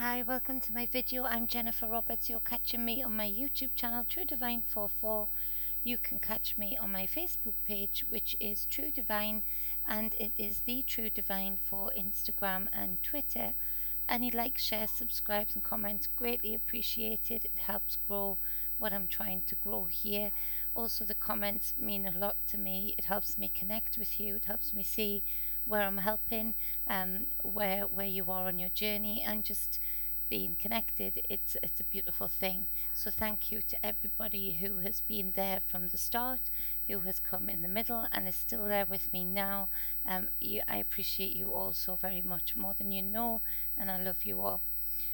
Hi, welcome to my video. I'm Jennifer Roberts. You're catching me on my YouTube channel, True Divine 44. You can catch me on my Facebook page, which is True Divine, and it is the True Divine for Instagram and Twitter. Any likes, shares, subscribes, and comments, greatly appreciated. It helps grow what I'm trying to grow here. Also, the comments mean a lot to me. It helps me connect with you. It helps me see where I'm helping, where you are on your journey, and just being connected. It's a beautiful thing. So thank you to everybody who has been there from the start, who has come in the middle, and is still there with me now. I appreciate you all so very much, more than you know, and I love you all.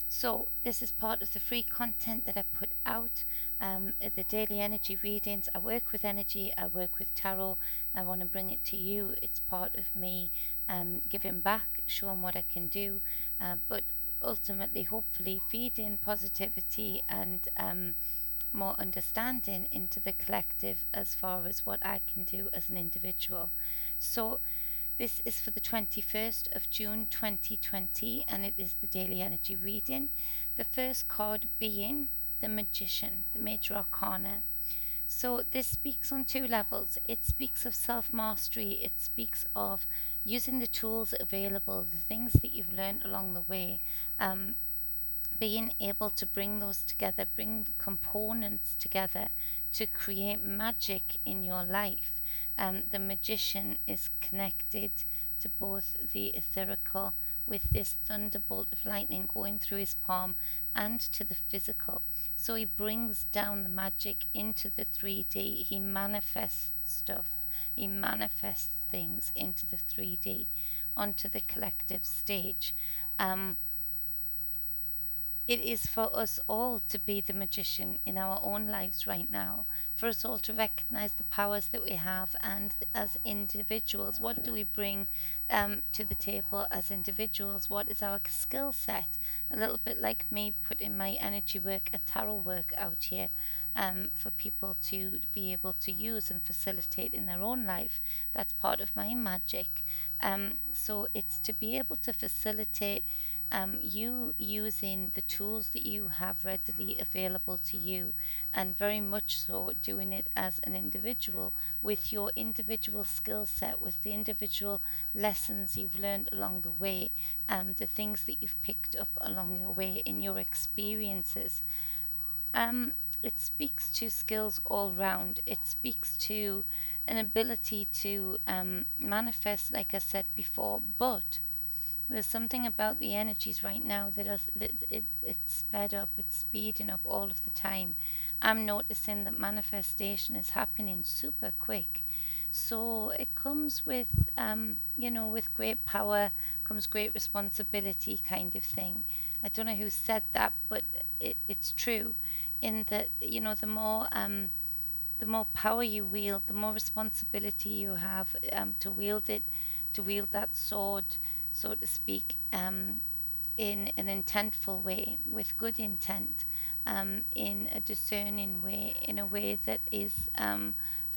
So this is part of the free content that I put out, the daily energy readings. I work with energy, I work with tarot. I want to bring it to you. It's part of me giving back, showing what I can do, but ultimately, hopefully, feeding positivity and more understanding into the collective as far as what I can do as an individual. So this is for the 21st of June 2020, and it is the daily energy reading. The first card being the Magician, the Major Arcana. So this speaks on two levels. It speaks of self-mastery. It speaks of using the tools available, the things that you've learned along the way, being able to bring those together, bring the components together to create magic in your life. The magician is connected to both the etherical, with this thunderbolt of lightning going through his palm, and to the physical. So he brings down the magic into the 3D. He manifests stuff. He manifests things into the 3D, onto the collective stage. It is for us all to be the magician in our own lives right now, for us all to recognize the powers that we have, and as individuals, what do we bring to the table as individuals? What is our skill set? A little bit like me putting my energy work and tarot work out here for people to be able to use and facilitate in their own life. That's part of my magic. So it's to be able to facilitate you using the tools that you have readily available to you, and very much so doing it as an individual with your individual skill set, with the individual lessons you've learned along the way, the things that you've picked up along your way in your experiences. It speaks to skills all round. It speaks to an ability to manifest, like I said before, but there's something about the energies right now it's sped up, it's speeding up all of the time. I'm noticing that manifestation is happening super quick. So it comes with, with great power comes great responsibility, kind of thing. I don't know who said that, but it's true. In that, the more power you wield, the more responsibility you have to wield it, to wield that sword, so to speak, in an intentful way, with good intent, in a discerning way, in a way that is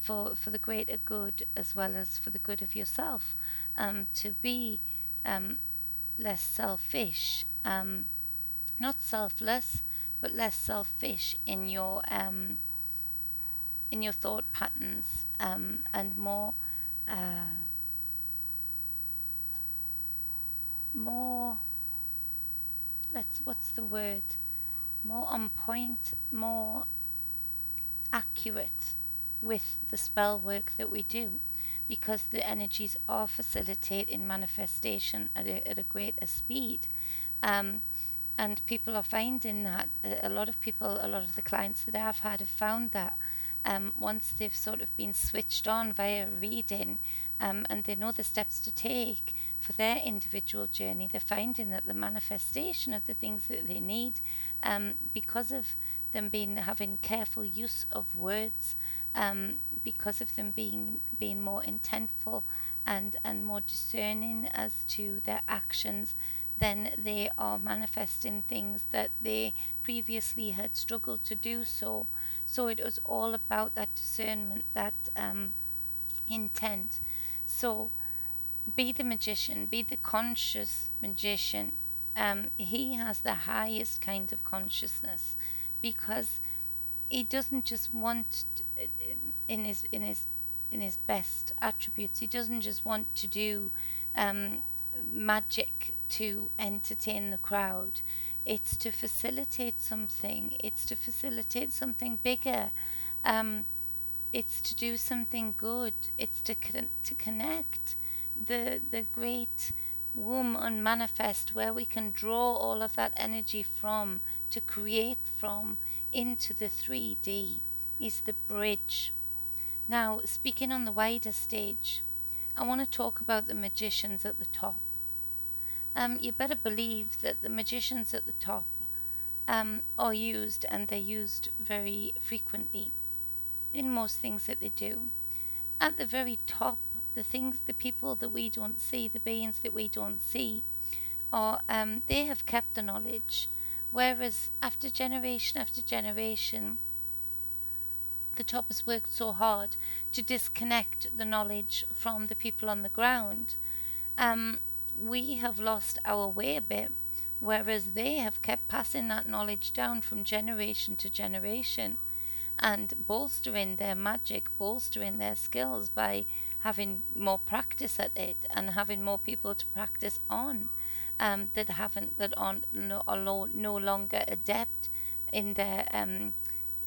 for the greater good as well as for the good of yourself, to be less selfish, not selfless, but less selfish in your thought patterns, and uh, more what's the word, more on point, more accurate with the spell work that we do, because the energies are facilitating manifestation at a greater speed. And people are finding that a lot of people, a lot of the clients that I've had have found that once they've sort of been switched on via reading, and they know the steps to take for their individual journey, they're finding that the manifestation of the things that they need, because of them having careful use of words, because of them being more intentful and more discerning as to their actions, then they are manifesting things that they previously had struggled to do so. So it was all about that discernment, that intent. So be the magician, be the conscious magician, he has the highest kind of consciousness, because he doesn't just want in his best attributes. He doesn't just want to do um, magic to entertain the crowd. It's to facilitate something. It's to facilitate something bigger. Um, it's to do something good. It's to connect the great womb unmanifest, where we can draw all of that energy from, to create from, into the 3D, is the bridge. Now, speaking on the wider stage, I want to talk about the magicians at the top. You better believe that the magicians at the top are used, and they're used very frequently in most things that they do. At the very top, the people that we don't see, the beings that we don't see, are they have kept the knowledge, whereas after generation, the top has worked so hard to disconnect the knowledge from the people on the ground. Um, we have lost our way a bit, whereas they have kept passing that knowledge down from generation to generation, and bolstering their magic, bolstering their skills by having more practice at it, and having more people to practice on, that aren't no longer adept in their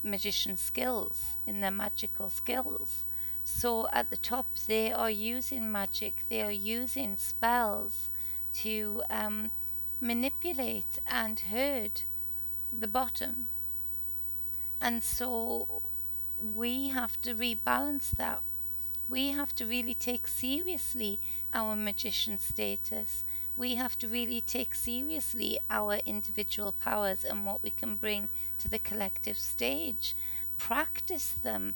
magician skills, in their magical skills. So at the top, they are using magic, they are using spells to manipulate and herd the bottom. And so we have to rebalance that. We have to really take seriously our magician status. We have to really take seriously our individual powers and what we can bring to the collective stage. Practice them,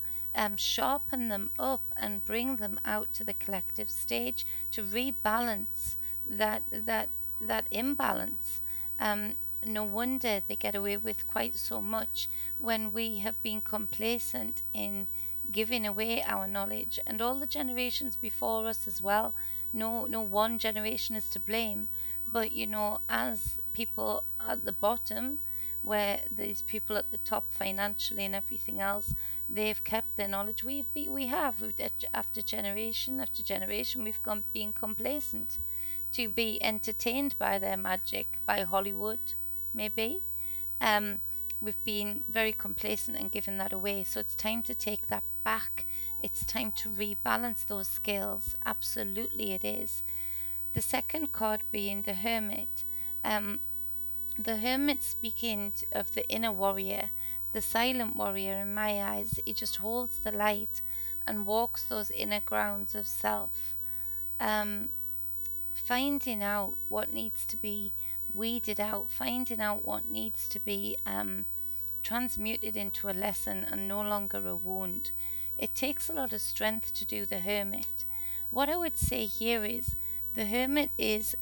sharpen them up, and bring them out to the collective stage to rebalance that imbalance. No wonder they get away with quite so much when we have been complacent in giving away our knowledge, and all the generations before us as well. No one generation is to blame, but as people at the bottom, where these people at the top financially and everything else, they've kept their knowledge. We have after generation after generation, we've been complacent to be entertained by their magic, by Hollywood, maybe. Um, we've been very complacent and given that away. So it's time to take that back. It's time to rebalance those scales. Absolutely, it is. The second card being the Hermit. The Hermit, speaking of the inner warrior, the silent warrior, in my eyes, he just holds the light and walks those inner grounds of self. Finding out what needs to be weeded out, finding out what needs to be transmuted into a lesson and no longer a wound. It takes a lot of strength to do the Hermit. What I would say here is the Hermit is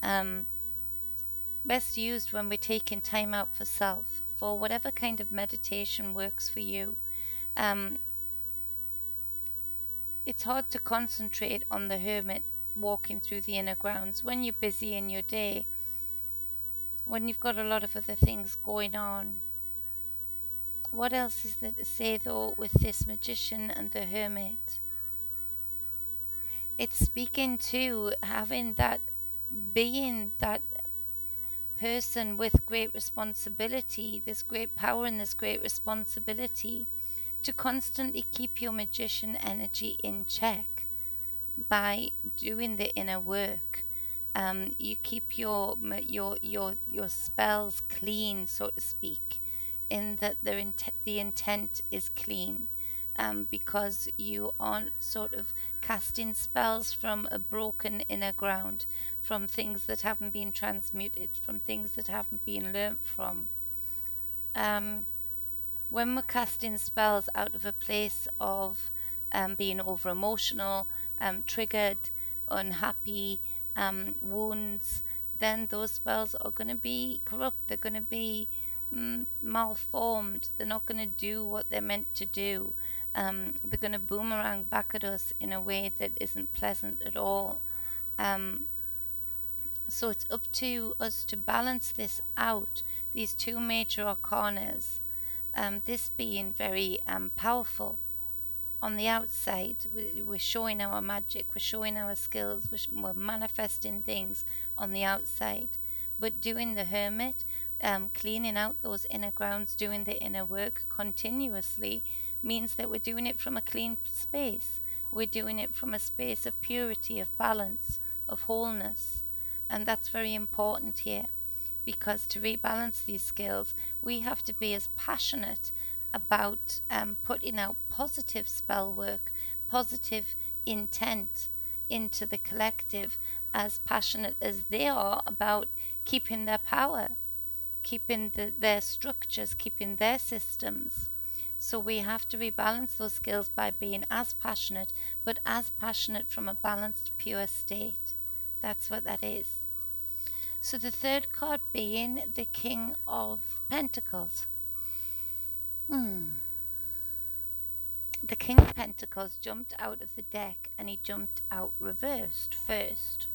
best used when we're taking time out for self, for whatever kind of meditation works for you. It's hard to concentrate on the Hermit walking through the inner grounds when you're busy in your day, when you've got a lot of other things going on. What else is there to say though with this magician and the Hermit? It's speaking to having that, being that person with great responsibility, this great power and this great responsibility, to constantly keep your magician energy in check by doing the inner work. You keep your spells clean, so to speak, in that the intent is clean, because you aren't sort of casting spells from a broken inner ground, from things that haven't been transmuted, from things that haven't been learnt from. When we're casting spells out of a place of being over emotional, triggered, unhappy, wounds, then those spells are going to be corrupt. They're going to be malformed. They're not going to do what they're meant to do. They're going to boomerang back at us in a way that isn't pleasant at all. So it's up to us to balance this out, these two major arcanas, this being very powerful. On the outside, we're showing our magic, we're showing our skills, we're manifesting things on the outside. But doing the hermit, cleaning out those inner grounds, doing the inner work continuously, means that we're doing it from a clean space. We're doing it from a space of purity, of balance, of wholeness. And that's very important here, because to rebalance these skills, we have to be as passionate about putting out positive spell work, positive intent into the collective, as passionate as they are about keeping their power, keeping their structures, keeping their systems. So we have to rebalance those skills by being as passionate, but as passionate from a balanced, pure state. That's what that is. So the third card being the King of Pentacles. The King of Pentacles jumped out of the deck, and he jumped out reversed first.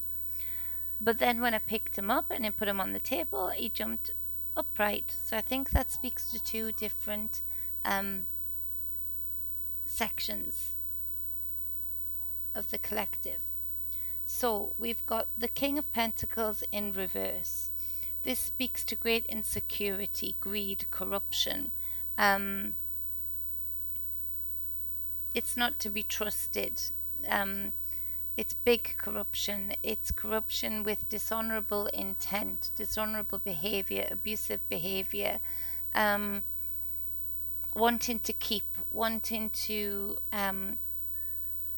But then when I picked him up and I put him on the table, he jumped upright. So I think that speaks to two different sections of the collective. So we've got the King of Pentacles in reverse. This speaks to great insecurity, greed, corruption. It's not to be trusted. It's big corruption. It's corruption with dishonorable intent, dishonorable behavior, abusive behavior, wanting to keep, wanting to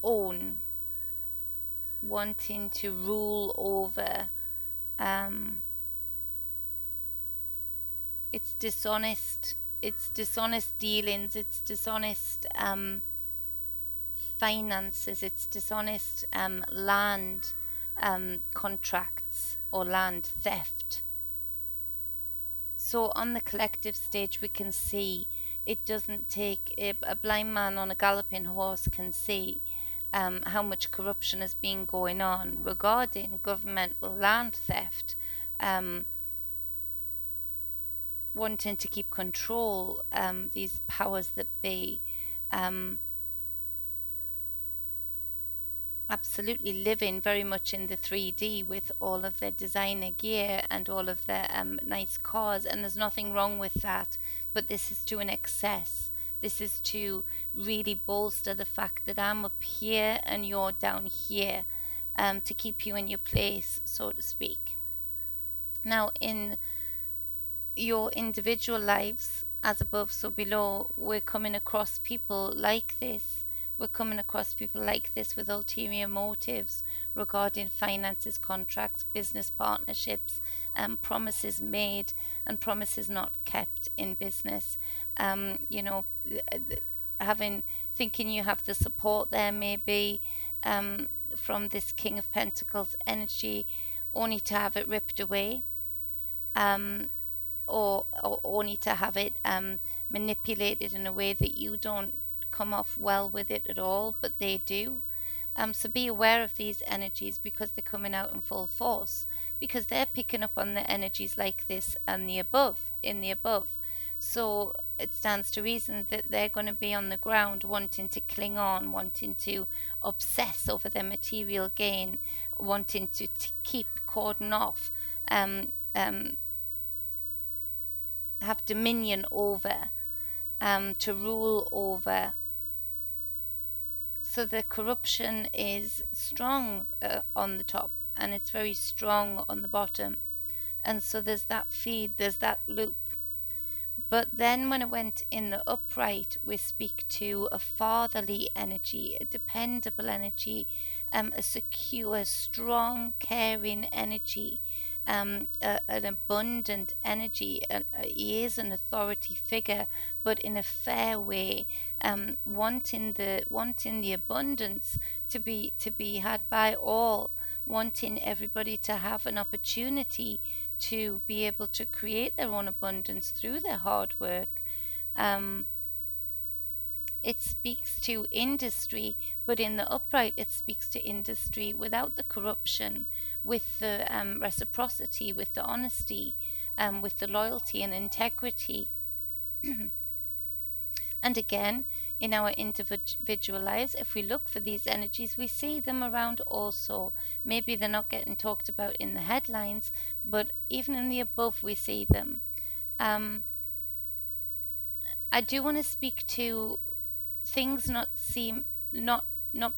own, wanting to rule over. It's dishonest. It's dishonest dealings. It's dishonest finances. It's dishonest land contracts or land theft. So on the collective stage, we can see it doesn't take a blind man on a galloping horse can see how much corruption has been going on regarding governmental land theft, wanting to keep control, these powers that be, absolutely living very much in the 3D with all of their designer gear and all of their nice cars, and there's nothing wrong with that, but this is to an excess. This is to really bolster the fact that I'm up here and you're down here, to keep you in your place, so to speak. Now, in your individual lives, as above, so below, we're coming across people like this. We're coming across people like this with ulterior motives regarding finances, contracts, business partnerships, promises made and promises not kept in business. Thinking you have the support there, maybe from this King of Pentacles energy, only to have it ripped away. Or only to have it manipulated in a way that you don't come off well with it at all, but they do. So be aware of these energies, because they're coming out in full force, because they're picking up on the energies like this and the above, in the above. So it stands to reason that they're going to be on the ground wanting to cling on, wanting to obsess over their material gain, wanting to keep, cordon off, have dominion over, to rule over. So the corruption is strong on the top, and it's very strong on the bottom. And so there's that feed, there's that loop. But then when it went in the upright, we speak to a fatherly energy, a dependable energy, a secure, strong, caring energy, an abundant energy. He is an authority figure, but in a fair way, wanting the abundance to be had by all, wanting everybody to have an opportunity to be able to create their own abundance through their hard work, it speaks to industry, but in the upright, it speaks to industry without the corruption, with the reciprocity, with the honesty, with the loyalty and integrity. And again, in our individual lives, if we look for these energies, we see them around also. Maybe they're not getting talked about in the headlines, but even in the above, we see them. Um, I do want to speak to things not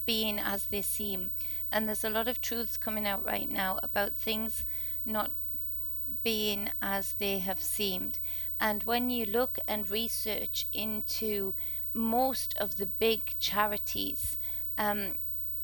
being as they seem, and there's a lot of truths coming out right now about things not being as they have seemed. And when you look and research into most of the big charities, um,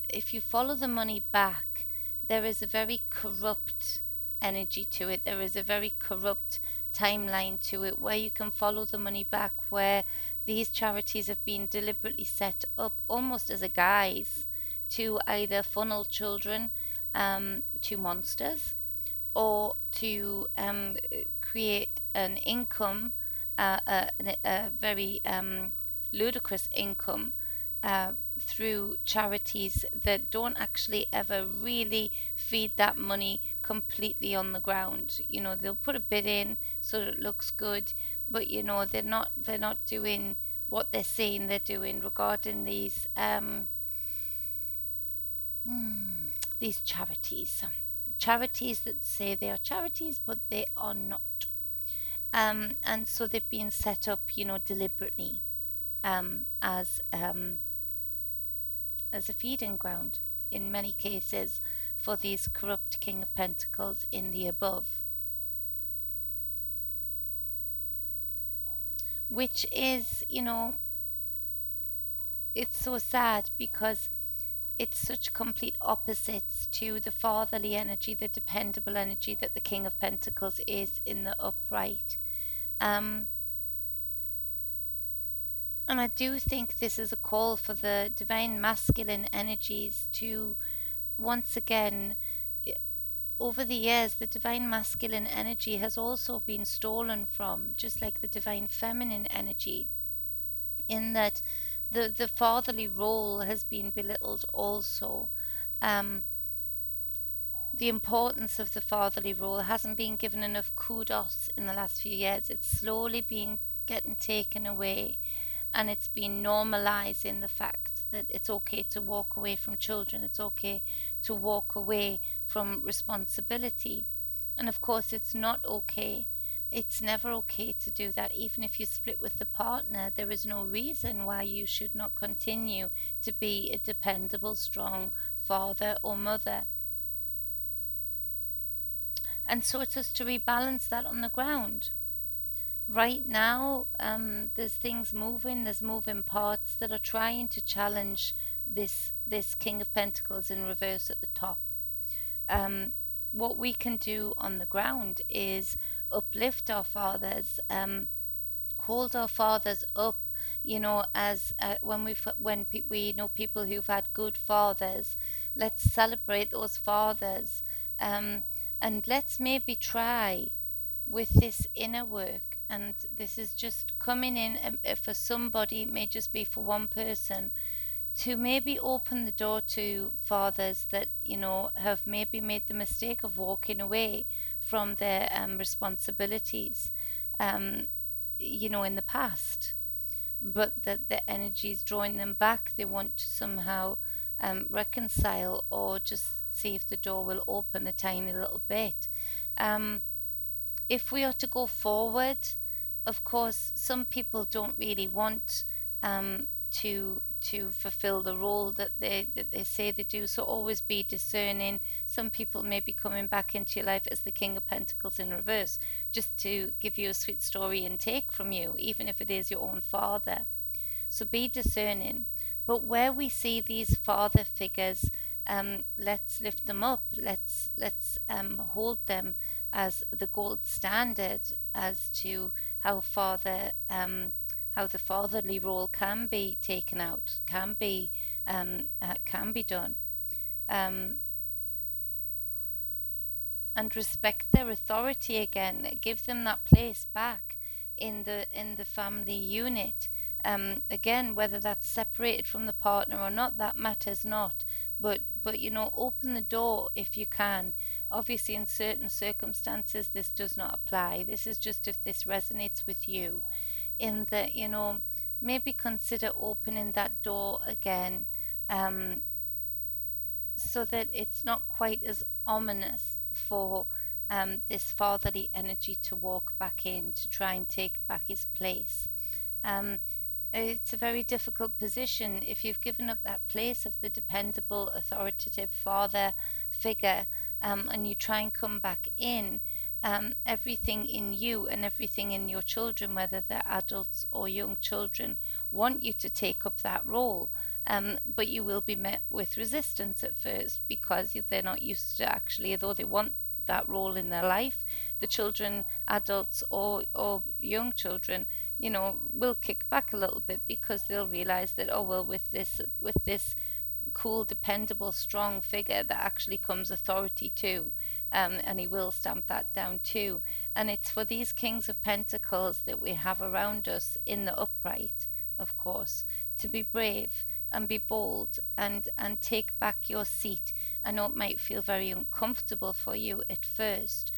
if you follow the money back, there is a very corrupt energy to it. There is a very corrupt timeline to it where you can follow the money back, where these charities have been deliberately set up almost as a guise to either funnel children to monsters, or to create an income, a very ludicrous income, through charities that don't actually ever really feed that money completely on the ground. They'll put a bit in so that it looks good, but they're not doing what they're saying they're doing regarding these charities that say they are charities, but they are not. And so they've been set up, deliberately, as a feeding ground in many cases for these corrupt King of Pentacles in the above, which is, it's so sad because it's such complete opposites to the fatherly energy, the dependable energy that the King of Pentacles is in the upright. And I do think this is a call for the divine masculine energies to, once again, over the years, the divine masculine energy has also been stolen from, just like the divine feminine energy, in that the fatherly role has been belittled also. The importance of the fatherly role hasn't been given enough kudos in the last few years. It's slowly been getting taken away, and it's been normalizing the fact that it's okay to walk away from children, it's okay to walk away from responsibility. And of course, it's not okay. It's never okay to do that. Even if you split with the partner, there is no reason why you should not continue to be a dependable, strong father or mother. And so it's just to rebalance that on the ground. Right now, there's things moving, there's moving parts that are trying to challenge this King of Pentacles in reverse at the top. What we can do on the ground is uplift our fathers, hold our fathers up, as when we know people who've had good fathers. Let's celebrate those fathers, and let's maybe try with this inner work. And this is just coming in, for somebody, it may just be for one person, to maybe open the door to fathers that have maybe made the mistake of walking away from their responsibilities, in the past, but that the energy is drawing them back. They want to somehow reconcile, or just see if the door will open a tiny little bit. If we are to go forward, of course, some people don't really want to fulfill the role that they say they do. So always be discerning. Some people may be coming back into your life as the King of Pentacles in reverse, just to give you a sweet story and take from you, even if it is your own father. So be discerning. But where we see these father figures, let's lift them up. Let's hold them as the gold standard as to how the fatherly role can be taken out, can be done, and respect their authority again. Give them that place back in the family unit, Again, whether that's separated from the partner or not, that matters not. But open the door if you can. Obviously, in certain circumstances, this does not apply. This is just if this resonates with you. In that, maybe consider opening that door again, um, so that it's not quite as ominous for this fatherly energy to walk back in to try and take back his place. Um, it's a very difficult position if you've given up that place of the dependable, authoritative father figure, and you try and come back in. Everything in you and everything in your children, whether they're adults or young children, want you to take up that role. But you will be met with resistance at first because they're not used to actually, although they want that role in their life, the children, adults or young children, will kick back a little bit because they'll realize that, oh well, with this cool, dependable, strong figure, that actually comes authority too. And he will stamp that down too. And it's for these Kings of Pentacles that we have around us in the upright, of course, to be brave and be bold and take back your seat. I know it might feel very uncomfortable for you at first,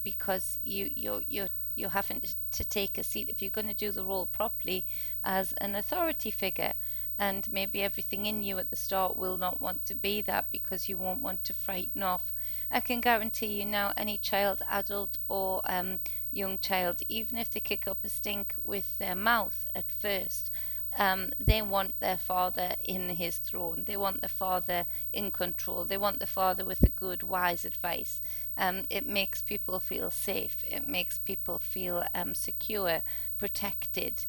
because you're having to take a seat if you're going to do the role properly as an authority figure. And maybe everything in you at the start will not want to be that because you won't want to frighten off. I can guarantee you now, any child, adult, or young child, even if they kick up a stink with their mouth at first, they want their father in his throne. They want the father in control. They want the father with the good, wise advice. It makes people feel safe. It makes people feel secure, protected.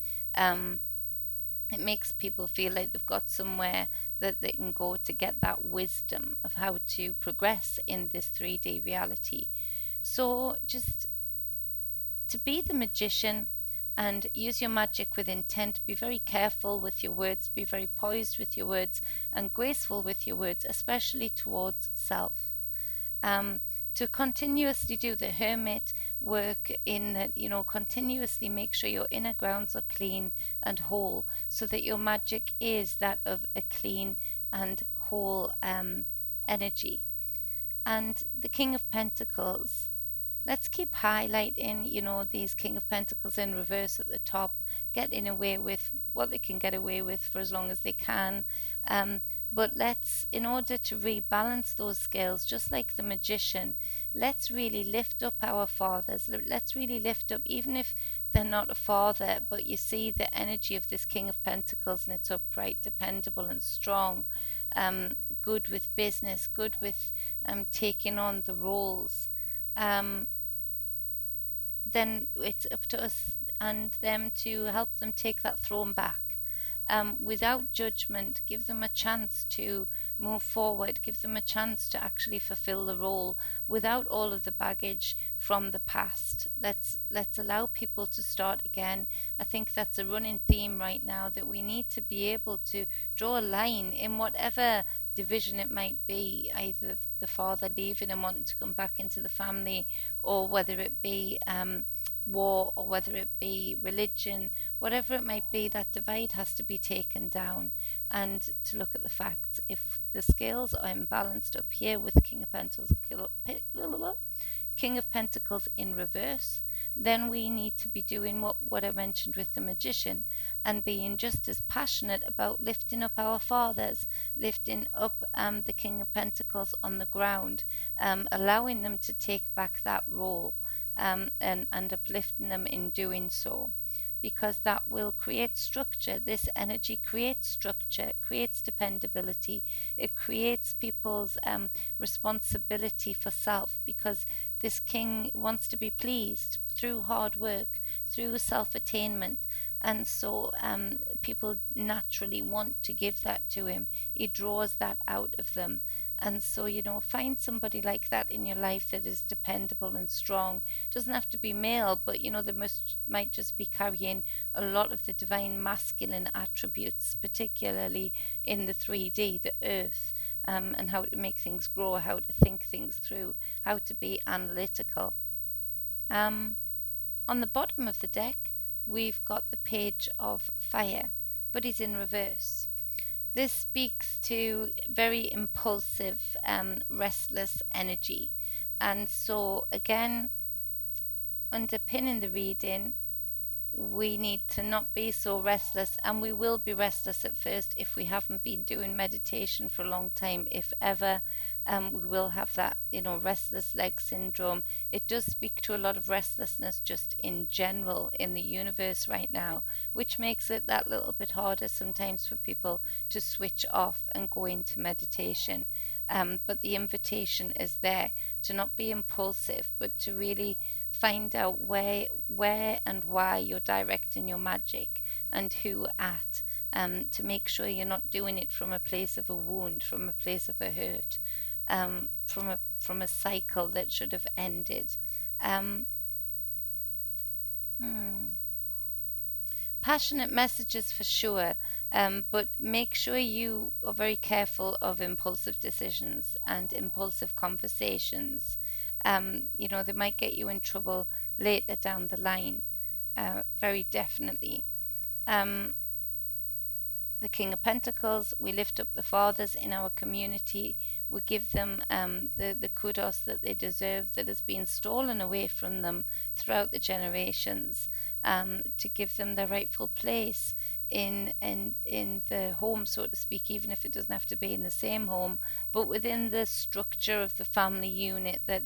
It makes people feel like they've got somewhere that they can go to get that wisdom of how to progress in this 3D reality. So just to be the magician and use your magic with intent. Be very careful with your words, be very poised with your words, and graceful with your words, especially towards self. To continuously do the hermit work in that, continuously make sure your inner grounds are clean and whole, so that your magic is that of a clean and whole energy. And the King of Pentacles, let's keep highlighting, these King of Pentacles in reverse at the top, getting away with what they can get away with for as long as they can. But let's, in order to rebalance those scales, just like the magician, let's really lift up our fathers. Let's really lift up, even if they're not a father, but you see the energy of this King of Pentacles, and it's upright, dependable, and strong. Good with business, good with taking on the roles. Then it's up to us and them to help them take that throne back. Without judgment, give them a chance to move forward, give them a chance to actually fulfill the role without all of the baggage from the past. Let's allow people to start again. I think that's a running theme right now, that we need to be able to draw a line in whatever division it might be, either the father leaving and wanting to come back into the family, or whether it be war, or whether it be religion, whatever it might be, that divide has to be taken down. And to look at the facts, if the scales are imbalanced up here with King of Pentacles in reverse, then we need to be doing what I mentioned with the magician, and being just as passionate about lifting up our fathers, lifting up the King of Pentacles on the ground, allowing them to take back that role, and uplifting them in doing so, because that will create structure. This energy creates structure, creates dependability, it creates people's responsibility for self, because this king wants to be pleased through hard work, through self-attainment, and so people naturally want to give that to him. He draws that out of them. And so, find somebody like that in your life that is dependable and strong. Doesn't have to be male, but they might just be carrying a lot of the divine masculine attributes, particularly in the 3D, the earth, and how to make things grow, how to think things through, how to be analytical. On the bottom of the deck, we've got the Page of Fire, but he's in reverse. This speaks to very impulsive, restless energy. And so, again, underpinning the reading, we need to not be so restless, and we will be restless at first if we haven't been doing meditation for a long time. If ever, we will have that, restless leg syndrome. It does speak to a lot of restlessness just in general in the universe right now, which makes it that little bit harder sometimes for people to switch off and go into meditation. But the invitation is there to not be impulsive, but to really find out where and why you're directing your magic, and who at, to make sure you're not doing it from a place of a wound, from a place of a hurt, from a cycle that should have ended. Um, hmm. Passionate messages for sure, but make sure you are very careful of impulsive decisions and impulsive conversations. They might get you in trouble later down the line, very definitely. Um, the King of Pentacles, we lift up the fathers in our community. We give them the kudos that they deserve, that has been stolen away from them throughout the generations, to give them their rightful place in the home, so to speak, even if it doesn't have to be in the same home, but within the structure of the family unit, that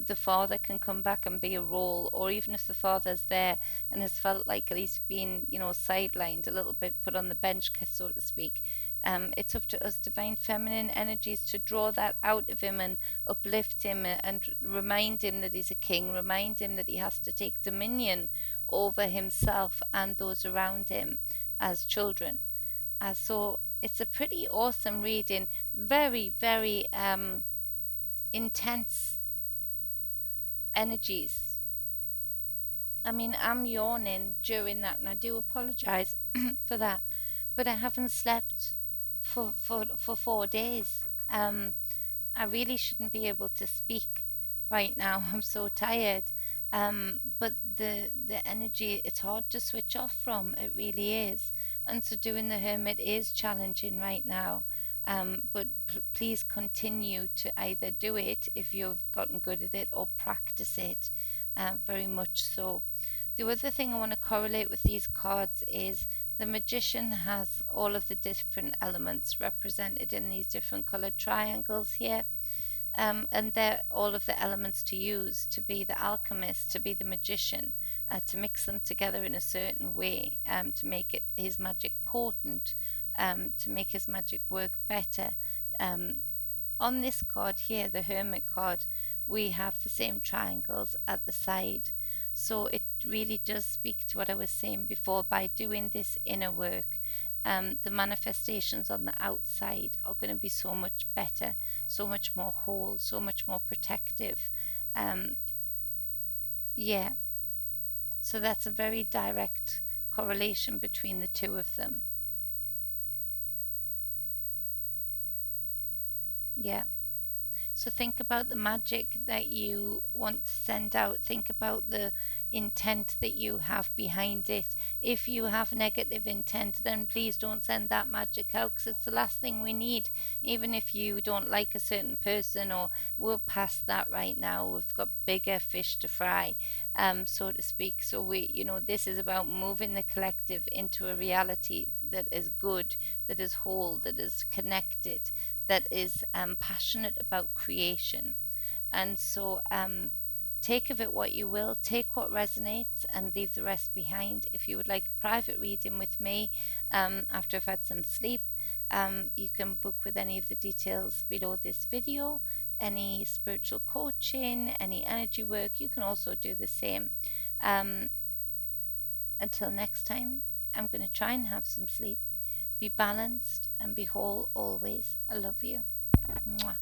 the father can come back and be a role, or even if the father's there and has felt like he's been, sidelined a little bit, put on the bench, so to speak. It's up to us divine feminine energies to draw that out of him and uplift him, and remind him that he's a king, remind him that he has to take dominion over himself and those around him as children. So it's a pretty awesome reading, very, very intense energies. I mean, I'm yawning during that, and I do apologize for that. But I haven't slept for 4 days. I really shouldn't be able to speak right now. I'm so tired. But the energy, it's hard to switch off from. It really is. And so doing the hermit is challenging right now. But please continue to either do it if you've gotten good at it, or practice it, very much so. The other thing I want to correlate with these cards is the magician has all of the different elements represented in these different colored triangles here. And they're all of the elements to use to be the alchemist, to be the magician, to mix them together in a certain way, to make his magic potent, to make his magic work better. On this card here, the Hermit card, we have the same triangles at the side. So it really does speak to what I was saying before. By doing this inner work, the manifestations on the outside are going to be so much better, so much more whole, so much more protective. Yeah, so that's a very direct correlation between the two of them. Yeah. So think about the magic that you want to send out. Think about the intent that you have behind it. If you have negative intent, then please don't send that magic out, because it's the last thing we need. Even if you don't like a certain person, or we're past that right now, we've got bigger fish to fry, so to speak. So this is about moving the collective into a reality that is good, that is whole, that is connected, that is passionate about creation. And so take of it what you will, take what resonates and leave the rest behind. If you would like a private reading with me after I've had some sleep, you can book with any of the details below this video. Any spiritual coaching, any energy work, you can also do the same. Until next time, I'm going to try and have some sleep. Be balanced and be whole always. I love you. Mwah.